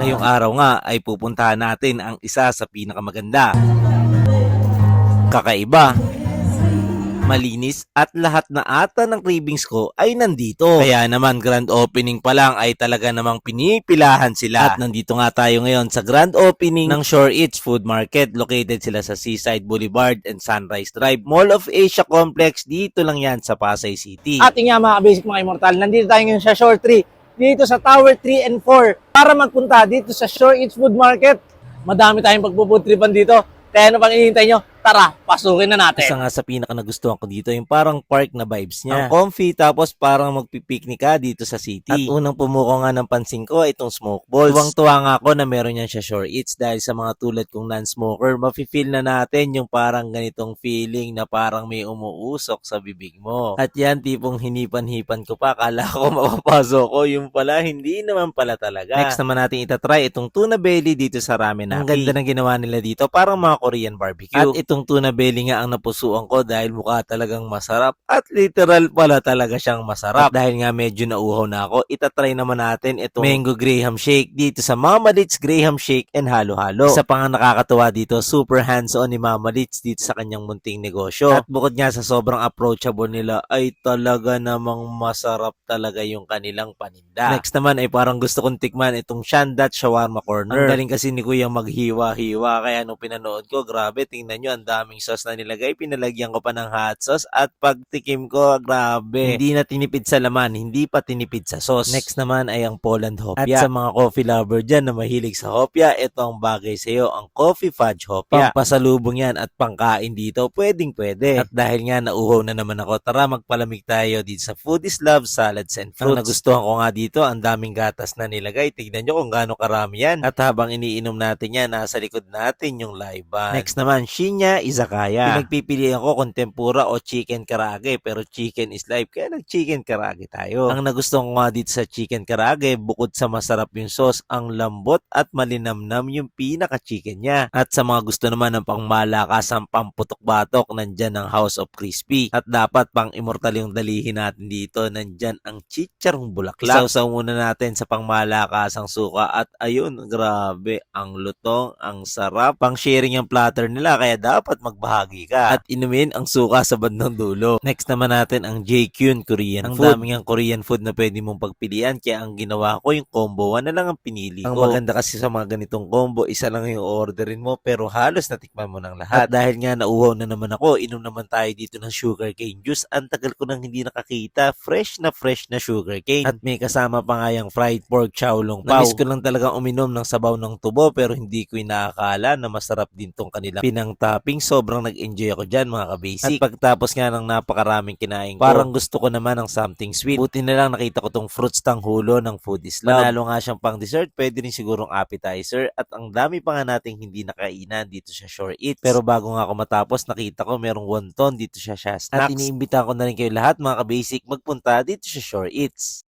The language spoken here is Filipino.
Ngayong araw nga ay pupuntahan natin ang isa sa pinakamaganda, kakaiba, malinis at lahat na ata ng cravings ko ay nandito. Kaya naman grand opening pa lang ay talaga namang pinipilahan sila. At nandito nga tayo ngayon sa grand opening ng Shore Eats Food Market. Located sila sa Seaside Boulevard and Sunrise Drive, Mall of Asia Complex. Dito lang yan sa Pasay City. Ating nga mga basic mga immortal, nandito tayo ngayon sa Shore 3, dito sa Tower 3 and 4 para magpunta dito sa Shore Eats Food Market. Madami tayong pagpuputripan dito. Kaya ano pang hinihintay nyo? Tara, pasukin na natin. Isa nga sa pinaka nagustuhan ko dito, yung parang park na vibes niya. Ang comfy, tapos parang magpipiknik ka dito sa city. At unang pumuko nga ng pansin ko ay itong smoke balls. Tuwang-tuwa nga ako na meron yan siya Shore Eats dahil sa mga tulad kong non-smoker, mafe-feel na natin yung parang ganitong feeling na parang may umuusok sa bibig mo. At yan, tipong hinipan-hipan ko pa, akala ko mapapasok ko, yung pala, hindi naman pala talaga. Next naman natin itatry itong tuna belly dito sa Ramenaki. Ang ganda ng ginawa nila dito, parang mga Korean barbecue. At itong tuna belly nga ang napusuan ko dahil mukha talagang masarap at literal pala talaga siyang masarap. At dahil nga medyo nauuhaw na ako, itatry naman natin itong mango graham shake dito sa Mama Litz Graham Shake and Halo-Halo. Isa pa nga nakakatuwa dito, super hands-on ni Mama Litz dito sa kanyang munting negosyo. At bukod nga sa sobrang approachable nila, ay talaga namang masarap talaga yung kanilang paninda. Next naman ay parang gusto kong tikman itong Shandat Shawarma Corner. Ang galing kasi ni Kuya maghiwa-hiwa, kaya nung pinanood ko, grabe, tingnan nyo, ang daming sauce na nilagay. Pinalagyan ko pa ng hot sauce at pagtikim ko, grabe. Hindi na tinipid sa laman, hindi pa tinipid sa sauce. Next naman ay ang Poland Hopia. At sa mga coffee lover dyan na mahilig sa hopia, ito ang bagay sa iyo, ang Coffee Fudge Hopia. Pampasalubong yan at pangkain dito, pwedeng pwede. At dahil nga nauhaw na naman ako, tara magpalamig tayo dito sa Foodies Love Salads and Fruits. Ang nagustuhan ko nga dito, ang daming gatas na nilagay. Tignan nyo kung gaano karami yan. At habang iniinom natin yan, nasa likod natin yung live band. Next naman, Shinya Izakaya. Pinagpipilian ko kung tempura o chicken karage, pero chicken is life, kaya nag-chicken karage tayo. Ang nagustuhan ko nga dito sa chicken karage, bukod sa masarap yung sauce, ang lambot at malinamnam yung pinaka-chicken niya. At sa mga gusto naman ng pangmalakasang pamputok-batok, nandyan ang House of Crispy. At dapat pang immortal yung dalihin natin dito, nandyan ang chicharong bulaklak. Isawsaw muna natin sa pangmalakasang suka at ayun, grabe, ang lutong, ang sarap. Pang sharing yung platter nila, kaya dapat magbahagi ka at inumin ang suka sa bandang dulo. Next naman natin ang JQN Korean Food. Ang daming ang Korean food na pwede mong pagpilian, kaya ang ginawa ko yung combo 1 na lang ang pinili ko. Ang maganda kasi sa mga ganitong combo, isa lang yung orderin mo pero halos natikman mo ng lahat. At dahil nga nauhaw na naman ako, inom naman tayo dito ng sugarcane juice. Ang tagal ko nang hindi nakakita, fresh na sugarcane. At may kasama pa nga yung fried pork chow long pao. Namiss ko lang talagang uminom ng sabaw ng tubo pero hindi ko inaakala na masarap din tong kanilang pinang topping. Sobrang nag-enjoy ako dyan mga kabasic. At pagtapos nga ng napakaraming kinain ko, parang gusto ko naman ng something sweet. Buti na lang nakita ko tong fruits tanghulo ng Foodies Love. Manalo nga siyang pang dessert, pwede rin sigurong appetizer. At ang dami pa nga nating hindi nakainan dito sa Shore Eats. Pero bago nga ako matapos, nakita ko merong wonton dito sa Shasta Snacks. At iniimbita ko na rin kayo lahat mga kabasic magpunta dito sa Shore Eats.